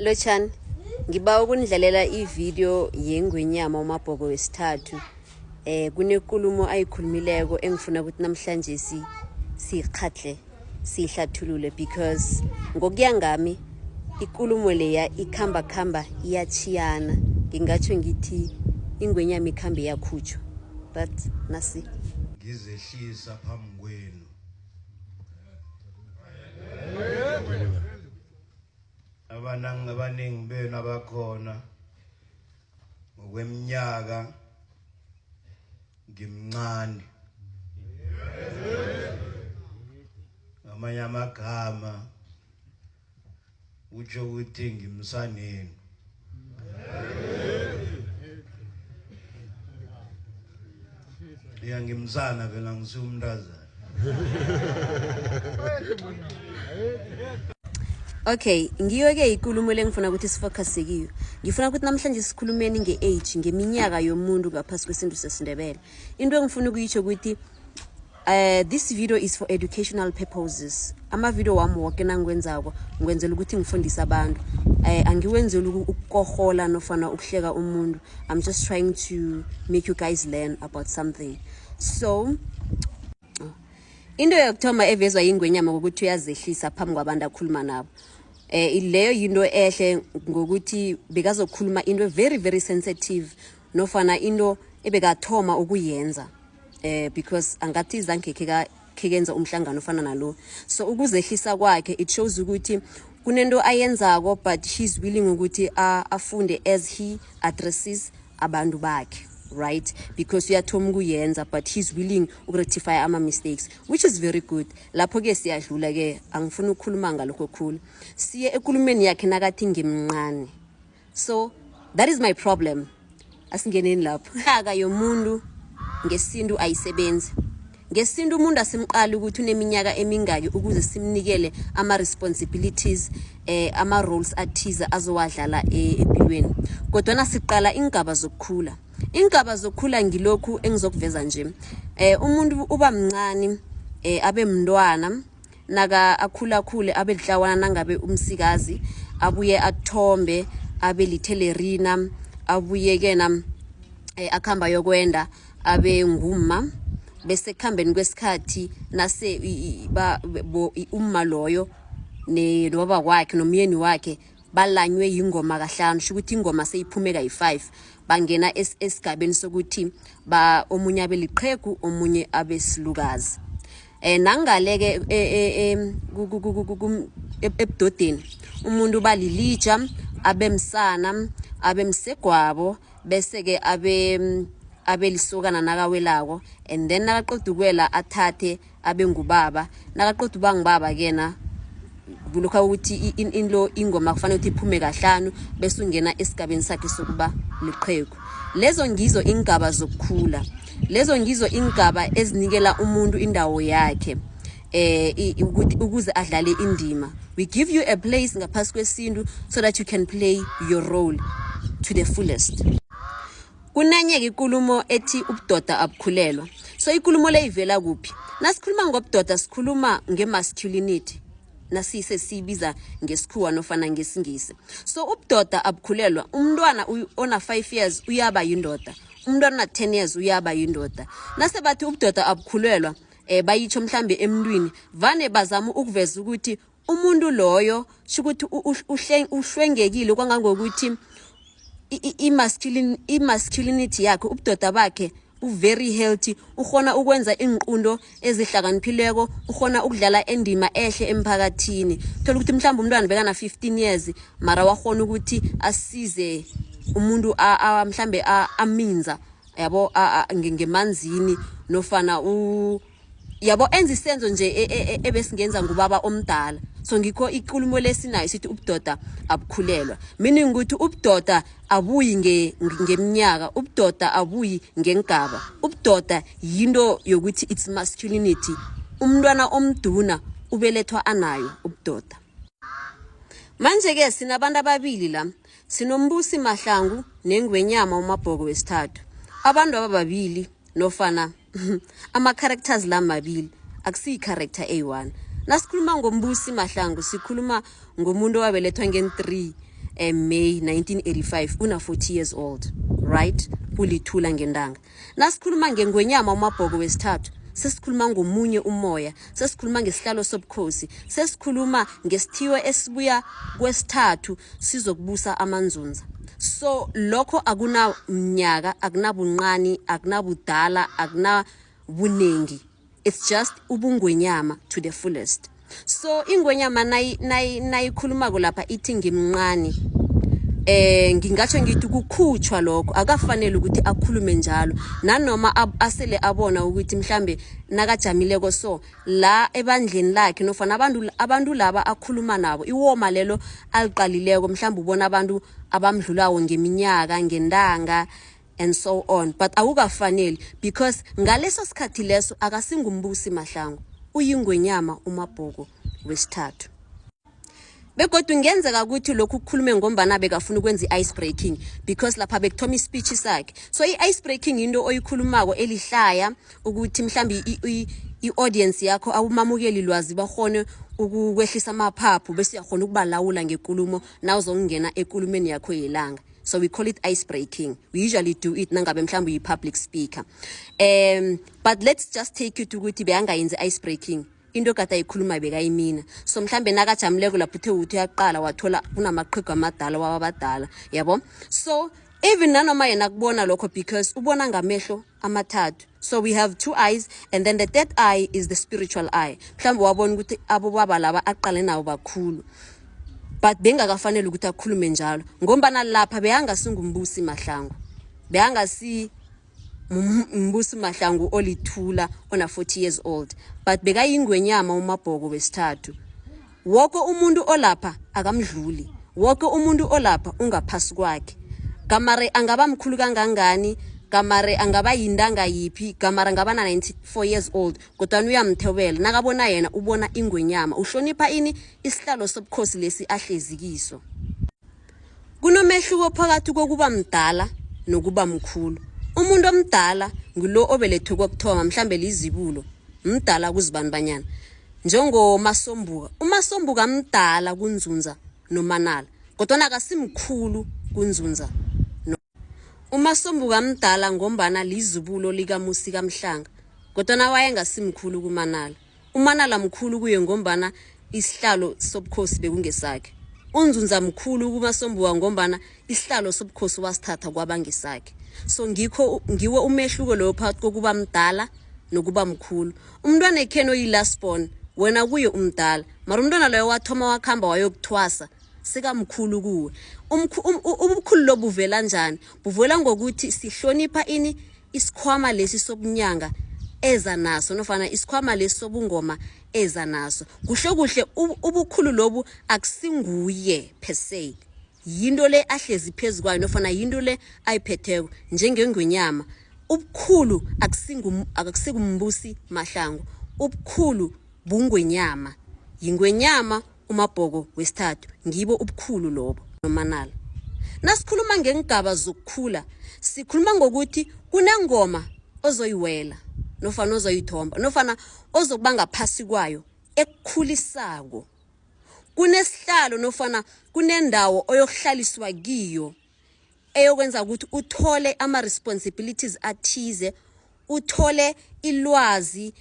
Lotshani, ngibawa ukunidlalela ivideo yengwenyama uMabhoko wesithathu. Kunenkulumo ayikhulumileko engifuna ukuthi namhlanje sikhatle sihlathulule because ngokuya ngami ikulumo leya ikhamba iyachiyana. Ngingatsho ngithi ingwenyama ikhambe yakhutshwa. But nasi ngizehlisa phambi kwenu abaningi benu abakhona ngokweminyaka ngimncane ngamanye amagama utsho ukuthi ngimsaneni ngimsana phela ngisumntazana. Okay, ngiyo-ke ikulumo lengifuna ukuthi sifocus kiyo. Ngifuna ukuthi namhlanje sikhulumeni nge-age, ngeminyaka yomuntu ngaphasi kwesintu sesiNdebele. Into engifuna ukuyitsho ukuthi this video is for educational purposes. Ama video wami wonke nangiwenzako ngwenzela ukuthi ngifundise abantu. Angiwenzeli ukukohola nofana ukuhleka umuntu. I'm just trying to make you guys learn about something. So into yokuthoma evezwa ingwenyama ukuthi uyazehlisa phambi kwabantu akhuluma nabo. Leyo yinto ehle ngokuthi bekazokhuluma into very sensitive nofana into ebekathoma ukuyenza. Because angathi izange kenza umhlangano ofana nalo. So ukuzehlisa kwakhe it shows ukuthi kunento ayenzako but he's willing ukuthi afunde as he addresses abantu bakhe. Right, because uyathoma ukuyenza but he's willing to rectify ama mistakes, which is very good. Lapho ke siyadlula ke angifuni ukukhuluma ngalokho khulu. Siye ekulumeni yakhe nakathi ngimncane. So that is my problem. Asingeneni lapho. Aka yomuntu ngesintu ayisebenzi. Ngesintu umuntu asimqala ukuthi uneminyaka emingaki ukuze simnikele ama responsibilities ama roles athiza azowadlala empilweni. Kodwa nasiqala ingaba zokukhula. Ingaba zokukhula ngilokhu engizokuveza nje. Umuntu uba mncane abe mntwana naka akhula abe lihlawana nangabe umsikazi abuye athombe abe lithelerina abuye kena akhamba yokwenda abe nguma bese khambeni kwesikhathi nase umma loyo nobaba wakhe nomyeni wakhe balanywe ingoma kahlanu ukuthi ingoma seyiphumeka yi5 bangena esigabeni sokuthi omunye abe liqhegu omunye abe silukazi. Nangaleke ebudodeni umuntu balilija abemsana abemsegwabo bese ke abe lisokana nakawelako and then nakaqoda ukwela athathe abe ngubaba nakaqoda uba ngubaba kena kulokho ukuthi ingoma kufanele ukuthi iphume kahlanu bese ungena esigabeni sakhe sokuba liqhegu. Lezo ngizo ingaba zokukhula. Lezo ngizo ingaba ezinikela umuntu indawo yakhe ukuze adlale indima. We give you a place ngaphasi kwesintu so that you can play your role to the fullest. Kunanye ikulumo ethi ubudoda abukhulelwa. So ikulumo le ivela kuphi? Nasikhuluma ngobudoda sikhuluma ngemasculinity. Nasise sibiza ngesikhuwa nofana ngesingisi. So ubudoda abukhulelwa. Umntwana ona 5 years uyaba yindoda. Umntwana na 10 years uyaba yindoda. Nase bathi ubudoda abukhulelwa bayitsho mhlambe emntwini vane bazama ukuveza ukuthi umuntu loyo shukuthi uhlwengekile kwangangokuthi imasculinity yakhe ubudoda bakhe very healthy, ukhona ukwenza inqundo ezihlakaniphileko, ukhona ukudlala endima ehle emphakathini. Thola ukuthi mhlawumbe umntwana bekana 15 years mara wakhona ukuthi asize umuntu mhlambe aminza yabo ngemanzini nofana yabo enza isenzo nje ebesingenza ngubaba omdala. So ngikho ikulumo lesinayo sithi ubudoda abukhulelwa, meaning ukuthi ubudoda abuyi ngeminyaka, ubudoda abuyi ngengaba. Ubudoda yinto yokuthi it's masculinity. Umntwana omduna ubelethwa anayo ubudoda. Manje ke sinabantu ababili la, sinombusi Mahlangu nengwenyama uMabhoko wesithathu. Abantu ababili nofana ama characters la mabili akusi character A1. Nasikhuluma ngombusi Mahlangu sikhuluma ngomuntu owabelethwa nge3 May 1985 una 40 years old, right? Ulithula ngendanga. Nasikhuluma ngengwenyama uMabhoko wesithathu, sesikhuluma ngomunye umoya, sesikhuluma ngesihlalo sobukhosi, sesikhuluma ngesithiwe esibuya kwesithathu sizokubusa amanzunza. So lokho akuna mnyaka, akunabunqani, akunabudala, akunabunengi. It's just ubungwenyama to the fullest. So ingwenyama nayikhuluma lapha ithi ngimncane, ngingatsho ngithi ukukhutshwa lokho akafanele ukuthi akhulume njalo, nanoma asele abona ukuthi mhlambe nakajamileko so la ebandleni lakhe nofana abantu laba akhuluma nabo iwoma lelo aliqalileko, mhlambe ubona abantu abamdlulawo ngeminyaka, ngendanga and so on, but awukafanele because ngaleso sikhathi leso akasingumbusi Mahlangu, uyingwenyama uMabhoko wesithathu. Begodwa ngenzeka ukuthi lokhu ukukhulume ngombana bekafuna ukwenza ice breaking because lapha bekuthoma ispeech sakhe. So ice breaking into oyikhulumako elihlaya ukuthi mhlambi iaudience yakho awumamukeli lwazi bakhone ukwehlisa amaphaphu bese uyakhona ukubalawula ngenkulumo nawuzongena enkulumeni yakho yelanga. So we call it ice breaking. We usually do it nangabe mhlambi public speaker. But let's just take you to ukuthi beyangayenza ice breaking. Into kade ayikhuluma bekayimina. So mhlambe nakajamileko lapho uthe uthi uyaqala wathola kunamaqhigo amadala wabadala, yabo? So even nanoma yena kubona lokho because ubona ngamehlo amathathu. So we have two eyes and then the third eye is the spiritual eye. Mhlambe wabona ukuthi abo baba laba aqale nawo bakhulu. But bengakafanele ukuthi akhulume njalo ngombana lapha beyangasingumbusi Mahlangu. Beyangasi mbusi Mahlangu olithula ona 40 years old, but bekayingwenyama uMabhoko wesithathu. Wonke umuntu olapha akamdluli, wonke umuntu olapha ungaphasi kwakhe. Kamare angaba mkhulu kangangani, kamare angaba yindanga yipi, kamare angaba na 94 years old, kodwa uyamthobela nakabona yena ubona ingwenyama, uhlonipha ini isihlalo sobukhosi lesi ahlezikiso. Kunomehluko phakathi kokuba mdala nokuba mkhulu. Umuntu omdala ngulo obelethwe kokuthoma mhlambe lizibulo, mdala kuzibanibanyana. Njengo Masombuka, uMasombuka mdala kunzunza noManala, kodwa akasimkhulu kunzunza. uMasombuka mdala ngombana lizibulo lika Musi kaMhlanga, kodwa wayengasimkhulu kuManala. uManala mkhulu kuye ngombana isihlalo sobukhosi bekungesakhe. Unzunza mkhulu kuMasombuka ngombana isihlalo sobukhosi wasithatha kwabangesakhe. So ngiwe umehluko lo phakathi kokuba mdala nokuba mkhulu. Umntwana ekheno yilast born, wena kuye umdala, mara umntwana loyo wathoma wakhamba wayokuthwasa sika mkhulu kuwe. Ubukhulu lo buvela njani? Buvela ngokuthi sihlonipha ini isikhwama lesi sobunyanga eza naso nofana isikhwama lesi sobungoma eza naso. Kuhle ubukhulu lobu akusinguye per se, yinto le ahlezi phezukwayo nofana yinto le ayiphetheko njengengwenyama. Ubukhulu akusikumbusi Mahlangu, ubukhulu bungwenyama, yingwenyama uMabhoko wesithathu, ngibo ubukhulu lobo noManala. Nasikhuluma ngengaba zokukhula, sikhuluma ngokuthi kunengoma ozoyiwela nofana ozoyithomba nofana ozokubanga phasi kwayo ekukhulisako. Kunesihlalo nofana kunendawo oyokuhlaliswa kiyo eyokwenza ukuthi uthole ama responsibilities athize, uthole ilwazi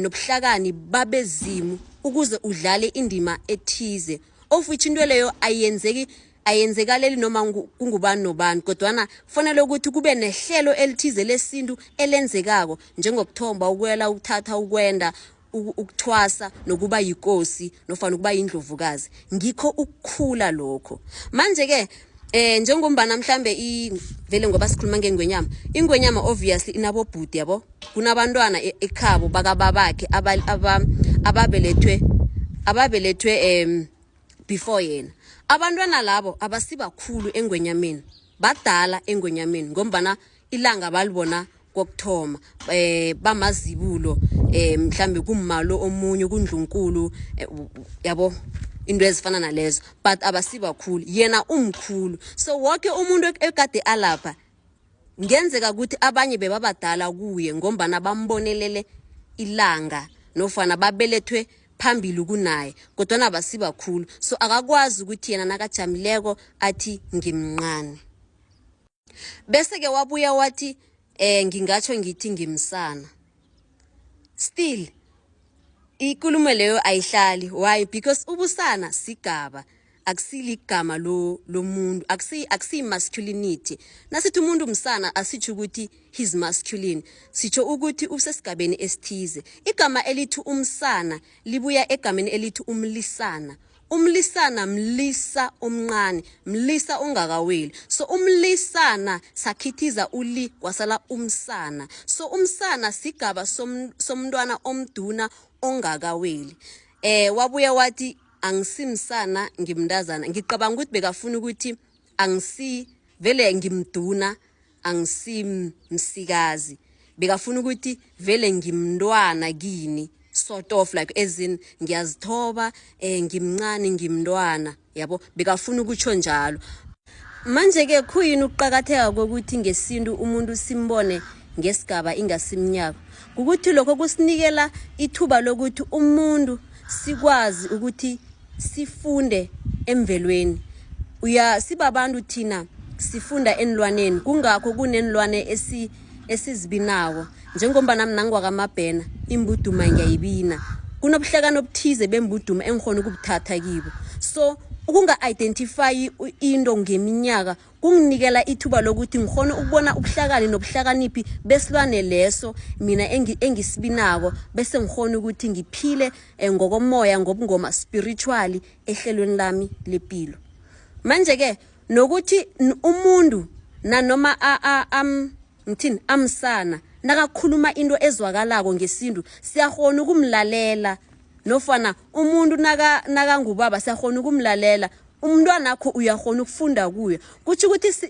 nobuhlakani babezimu ukuze udlale indima ethize. Of which into leyo ayenzekaleli noma kungubani nobani, kodwana kufanele ukuthi kube nehlelo elithize lesintu elenzekako njengokuthomba, ukwela, ukuthatha, ukwenda, ukuthwasa nokuba yinkosi nofana ukuba indlovukazi. Ngikho ukukhula lokho. Manje ke njengombana mhlambe vele ngoba sikhuluma ngengwenyama, ingwenyama obviously inabo bhuti, yabo? Kunabantwana ekhabo bakababakhe ababelethwe before yena. Abantwana labo abasibakhulu engwenyameni, badala engwenyameni ngombana ilanga balibona kokuthoma, bamazibulo, mhlambe kummalo omunye kundlunkulu, yabo? Into ezifana nalezo, but abasibakhulu, yena umkhulu. So wonke umuntu ekade alapha ngenzeka ukuthi abanye bebabadala kuye ngombana bambonelele ilanga nofana babelethwe phambili kunaye kodwa basibakhulu so akakwazi ukuthi yena nakajamileko athi ngimncane. Bese ke wabuya wathi ngingatsho ngithi ngimsana. Still ikulumo leyo ayihlali. Why? Because ubusana sigaba akusili igama lomuntu, akusi masculinity. Nasithi umuntu umsana asitsho ukuthi he's masculine, sitsho ukuthi usesigabeni esithize. Igama elithi umsana libuya egameni elithi umlisana. Umlisana mlisa omncane, mlisa ongakaweli. So umlisana sakhithiza uli kwasala umsana. So umsana sigaba somntwana omduna ongakaweli. Wabuya wathi angisimsana ngimntazana. Ngicabanga ukuthi bekafuna ukuthi angisi vele ngimduna angisimsikazi. Bekafuna ukuthi vele ngimntwana kini. Sort of like as in ngiyazithoba ngimncane ngimntwana yabo bekafuna ukutsho njalo. Manje ke khuyini ukuqhakatheka kokuthi ngesintu umuntu simbone ngesigaba ingasimnyaka ukuthi lokho kusinikela ithuba lokuthi umuntu sikwazi ukuthi sifunde emvelweni. Sibabantu thina sifunda enlwaneni kungakho kunenlwane esizibinawo njengoba nami nangwa kaMabhena imbuduma ngiyayibina kunobuhlakano obuthize bembuduma engihona ukubuthatha kibo. So ukunga identify into ngeminyaka kunginikela ithuba lokuthi ngihona ukubona ubuhlakani nobuhlakaniphi besilwane leso mina engisibinako bese ngihona ukuthi ngiphile ngokomoya ngobungoma spiritually ehlelweni lami lepilo. Manje ke nokuthi umuntu nanoma ngithini amsana nakakhuluma into ezwakalako ngesintu siyahona ukumlalela nofana umuntu nakangubaba siyahona ukumlalela umntwana wakho uyahona ukufunda kuye. Kuthi ukuthi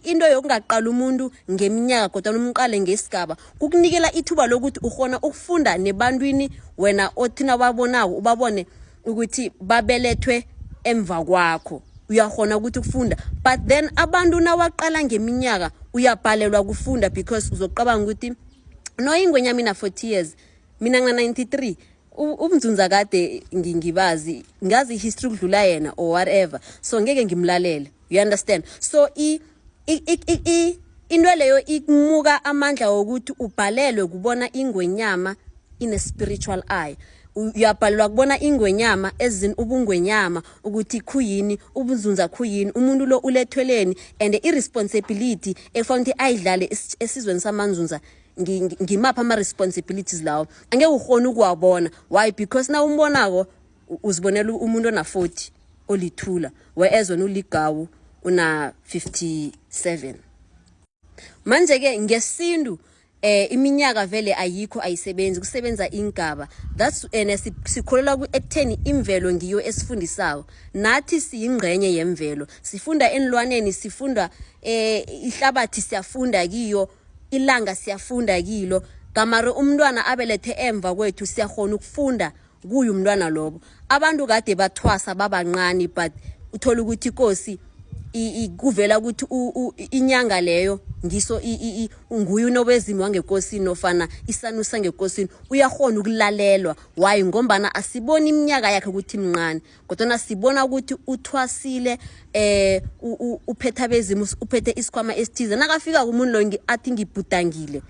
into yokungaqala umuntu ngeminyaka kodwa umqale ngesigaba kukunikela ithuba lokuthi uhona ukufunda nebantwini wena othina babonako ubabone ukuthi babelethwe emva kwakho uyahona ukuthi ukufunda. But then abantu nawaqala ngeminyaka uyabhalelwa kufunda because uzoqabanga ukuthi no ingwenya mina 40 years mina ngina 93 umzunza kade ngingibazi ngazi history kudlula yena or whatever so ngeke ngimlalele. You understand? So into leyo ikumuka amandla wokuthi ubhalelwe kubona ingwenyama in a spiritual eye. Uyabhalelwa kubona ingwenyama ezini ubungwenyama ukuthi khuyini ubunzunza khuyini umuntu lo ulethweleni and irresponsibility efanele ayidlale esizweni samanzunza ngimapha ama responsibilities lawo angeke ukhona ukuwabona. Why? Because na umbonako uzibonela umuntu ona 40 olithula whereas wena uligawu una 57. Manje ke ngesintu iminyaka vele ayikho ayisebenzi kusebenza ingaba. That's sikholela ku ekutheni imvelo ngiyo esifundisayo nathi siyingcenye yemvelo sifunda enlwaneni sifunda ihlabathi siyafunda kiyo ilanga siyafunda kilo kamari umntwana abelethe emva kwethu siyahona ukufunda kuyo umntwana lobo. Abantu kade bathwasa babancane but uthola ukuthi inkosi kuvela ukuthi inyanga leyo ngiso nguye unobezimo wangekosini nofana isanusa ngekosini uyahona ukulalelwa. Why? Ngombana asiboni iminyaka yakhe ukuthi imncane kodwa sibona ukuthi uthwasile uphetha bezimo uphethe isikhwama esithize nakafika kumuntu lo athi ngibhudangile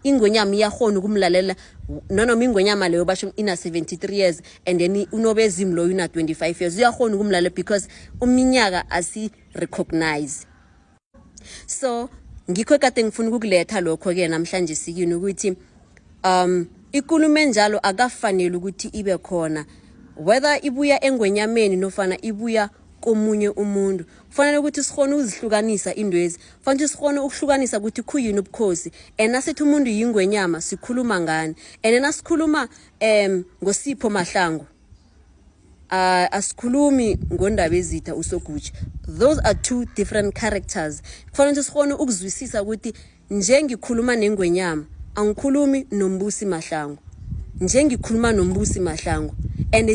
ingwenyama iyahona ukumlalela noma ingwenyama leyo basho ina 73 years and then unobezimo lo una 25 years uyahona ukumlalela because uminyaka asi recognize. So ngikho kade ngifuna ukukuletha lokho ke namhlanje sikini ukuthi ikulumo enjalo akafanele ukuthi ibe khona whether ibuya engwenyameni nofana ibuya komunye umuntu. Kufanele ukuthi sikhone ukuzihlukanisa indwezi. Kufanele sikhone ukuhlukanisa ukuthi khuyini ubukhosi nasithi umuntu yingwenyama sikhuluma ngani nasikhuluma ngoSipho Mahlangu asikhulumi ngondaba ezitha uSogutshe. Those are two different characters. Kufanele sikhone ukuzwisisa ukuthi njengikhuluma nengwenyama angikhulumi noMbusi Mahlangu njengikhuluma noMbusi Mahlangu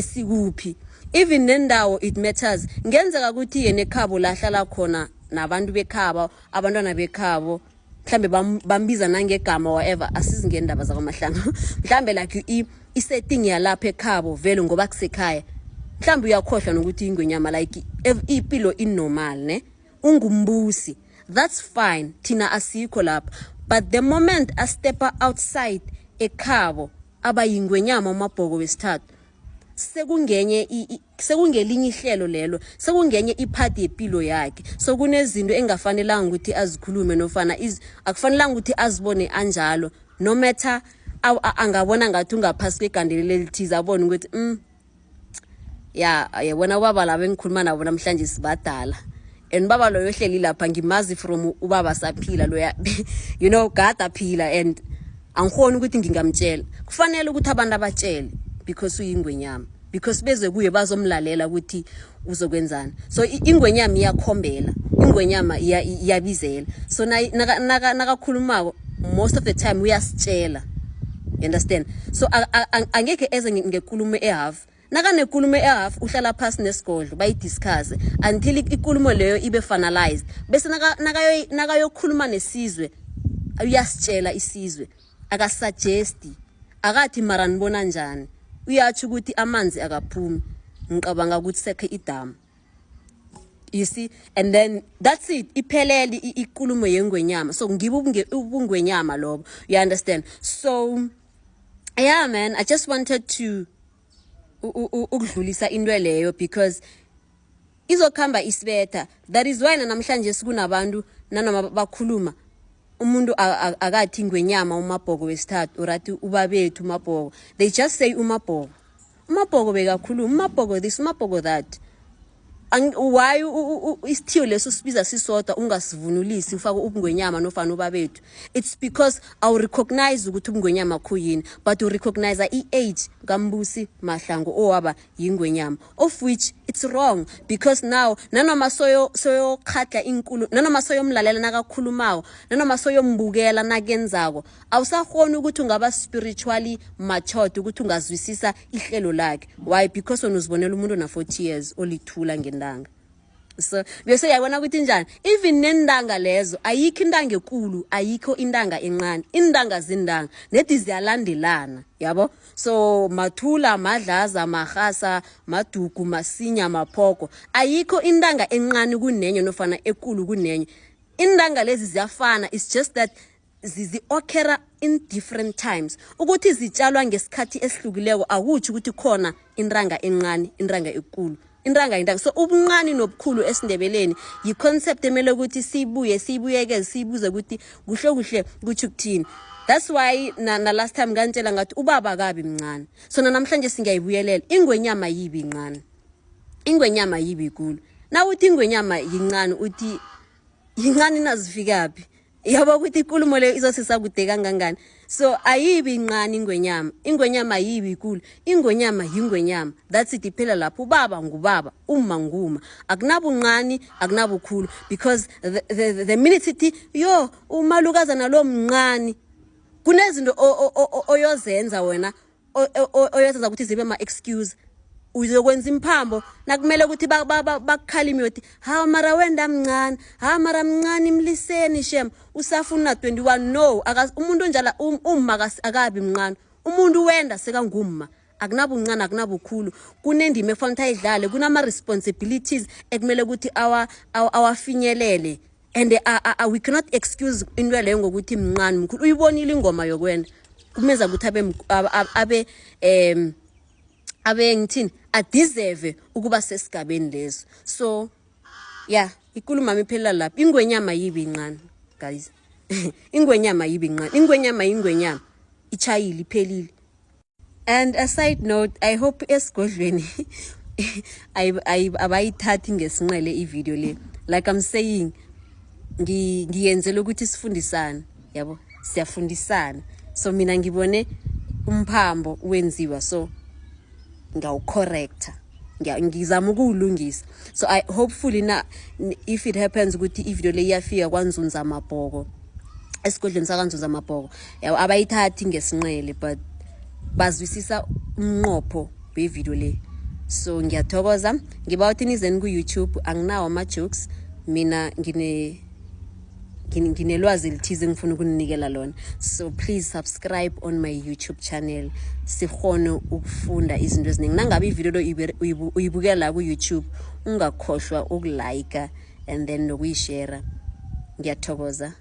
sikuphi even nendawo it matters. Ngenzeka ukuthi yena ekhabo lahlala khona nabantu bekhaba abantwana bekhabo mhlambe bambiza nangegama whatever asizingendaba zakwaMahlangu mhlambe like isetting yalapha ekhabo vele ngoba kusekhaya mhlawumbe uyakhohlwa nokuthi ingwenyama like ipilo inormal ne ungumbusi that's fine thina asikho lapha but the moment I step outside ekhabo abayingwenyama umabhoko wesithathu sekungelinye ihlelo lelo sekungenye iphathi yempilo yakhe so kunezinto engafanelanga ukuthi azikhulume nofana akufanelanga ukuthi azibone anjalo no matter angabona ngathi ungaphasi kwegandelelo elithiza abone ukuthi yabona ubaba laba engikhuluma nabo namhlanje sibadala and baba lo yohleli lapha ngimazi from ubaba saphila lo you know gada phila and angikhona ukuthi ngingamtshela kufanele ukuthi abantu abatshele because uyingwenyama because beze kuye bazomlalela ukuthi uzokwenzana so ingwenyama iyakhombela ingwenyama iyabizela so nakakhulumako most of the time uyasitshela you understand so angeke eze ngekulumo ehalf nakanenkulumo ehalf uhlala phansi nesigodlo bayidiscuss until ikulumo leyo ibe finalized bese nakayokhuluma nesizwe uyasitshela isizwe akasuggesti akathi mara nibona njani uyathi ukuthi amanzi akaphumi ngicabanga ukuthi sekhe idamu you see and then that's it iphelele ikulumo yengwenyama so ngibe ubungwenyama lobo you understand so yeah man I just wanted to ukudlulisa into leyo because izokhamba isibetha that is why namhlanje sikunabantu nanoma bakhuluma umuntu akathi ingwenyama umabhoko wesithathu urathi ubabethu umabhoko they just say umabhoko bekakhuluma umabhoko this umabhoko that why isithiyo leso sibiza sisodwa ungasivunulisi ufaka ubungwenyama nofana ubabethu it's because I recognize ukuthi ubungwenyama khuyini but you recognize age kaMbusi Mahlangu owaba yingwenyama of which it's wrong because now nanoma soyo khatla inkulu nanoma soyomlalela nakakhulumayo nanoma soyombukela nakenzako awusakhona ukuthi ungaba spiritually matured ukuthi ungazwisisa ihlelo lakhe why because onuzibonela umuntu na 40 years olithula ngendanga so bese yabona ukuthi njani even nendanga lezo ayikho indanga enkulu ayikho indanga encane indanga zindanga nedi ziyalandelana yabo so mathula madlaza mahasa madugu masinya maphoko ayikho indanga encane kunenye nofana ekulu kunenye indanga lezi ziyafana it's just that zizi-occur in different times ukuthi zitshalwa ngesikhathi esihlukileko akuthi ukuthi khona indanga encane indanga ekulu indanga so ubuncane nobukhulu esindebeleni yiconcept emele ukuthi siyibuyeke siyibuze ukuthi kuhle kuthi ukuthini that's why na last time ngantshela ngathi ubaba kabi mncane so namhlanje singayibuyelela ingwenyama yibi incane ingwenyama yibi ikulu na uthi ingwenyama yincane uthi yincane nazifikapi yabo ukuthi ikulumo le izosisa kude kangangani so ayibi incane ingwenyama yibi ikulu ingwenyama yingwenyama that's it iphela lapho ubaba ngubaba uma nguma akunabuncane akunabukhulu because the minute ithi yo umalukazana lo mncane kunezinto oyozenza wena oyozenza ukuthi zibe ma excuse uzokwenza imphambo nakumele ukuthi bakukhalime uthi ha mara wenda mncane ha mara mncane imliseni shem usafuna 21 no umuntu njala umma akabi mncane umuntu wenda sekangumma akunabuncane akunabukhulu kunendima efanele ayidlale kunama responsibilities ekumele ukuthi awafinyelele and we cannot excuse into leyo ngokuthi mncane mkhulu uyibonile ingoma yokwenda kumeza ukuthi abe ngithini adeserve ukuba sesigabeni leso so yeah ikuluma iphela lapha ingwenyama yibi incane guys ingwenyama yibi incane ingwenyama ichayile iphelile and a side note I hope esigodlweni abayithathi ngesinqele ivideo le like I'm saying ngiyenzela ukuthi sifundisane yabo siyafundisana so mina ngibone umphambo wenziwa so ngawucorrecta ngizama ukulungisa so I hopefully na if it happens ukuthi ivideo le iyafika kwanzunza amabhoko esigodlweni sakanzunza amabhoko yabo abayithathi ngesinqele but bazwisisa umnqopho wevideo le so ngiyathokoza ngiba uthi nizeni ku YouTube anginawo ama jokes mina nginelwazi elithize ngifuna ukuninikela lona. So please subscribe on my YouTube channel sikhone ukufunda izinto eziningi. Nangabe ivideo lo uyibukela la ku YouTube ungakhohlwa ukulike and then nokuyishare. Ngiyathokoza.